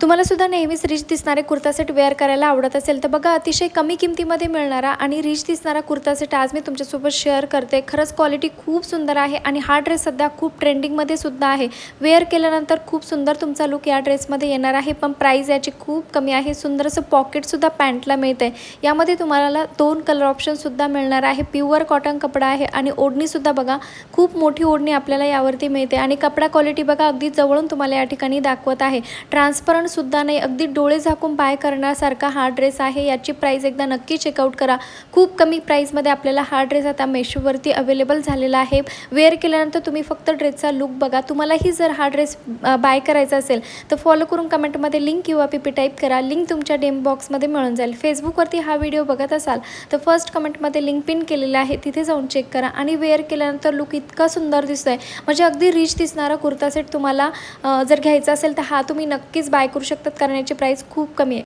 तुम्हाला सुद्धा नेहमीच रिच दिसणारे कुर्ता सेट वेअर करायला आवडत असेल तर बघा, अतिशय कमी किमतीमध्ये मिळणारा आणि रिच दिसणारा कुर्ता सेट आज मी तुमच्यासोबत शेअर करते. खरंच क्वालिटी खूप सुंदर आहे आणि हा ड्रेस सध्या खूप ट्रेंडिंगमध्ये सुद्धा आहे. वेअर केल्यानंतर खूप सुंदर तुमचा लुक या ड्रेसमध्ये येणार आहे. पण प्राईस याची खूप कमी आहे. सुंदर असं पॉकेटसुद्धा पॅन्टला मिळतं आहे. यामध्ये तुम्हाला 2 कलर ऑप्शनसुद्धा मिळणार आहे. प्युअर कॉटन कपडा आहे आणि ओढणीसुद्धा बघा, खूप मोठी ओढणी आपल्याला यावरती मिळते आणि कपडा क्वालिटी बघा, अगदी जवळून तुम्हाला या ठिकाणी दाखवत आहे. ट्रान्सपरंट सुद्धा नाही, अगदी डोळे झाकून बाय करण्यासारखा हा ड्रेस आहे. याची प्राईस एकदा नक्की चेकआउट करा. खूप कमी प्राईसमध्ये आपल्याला हा ड्रेस आता मेशोवरती अवेलेबल झालेला आहे. वेअर केल्यानंतर तुम्ही फक्त ड्रेसचा लुक बघा. तुम्हालाही जर हा ड्रेस बाय करायचा असेल तर फॉलो करून कमेंटमध्ये लिंक किंवा पीपी टाईप करा. लिंक तुमच्या डेम बॉक्समध्ये मिळून जाईल. फेसबुकवरती हा व्हिडिओ बघत असाल तर फर्स्ट कमेंटमध्ये लिंक पिन केलेलं आहे, तिथे जाऊन चेक करा. आणि वेअर केल्यानंतर लुक इतका सुंदर दिसतोय, म्हणजे अगदी रिच दिसणारा कुर्ता सेट तुम्हाला जर घ्यायचा असेल तर हा तुम्ही नक्कीच बाय करू शकतात, कारण याची प्राईस खूप कमी आहे.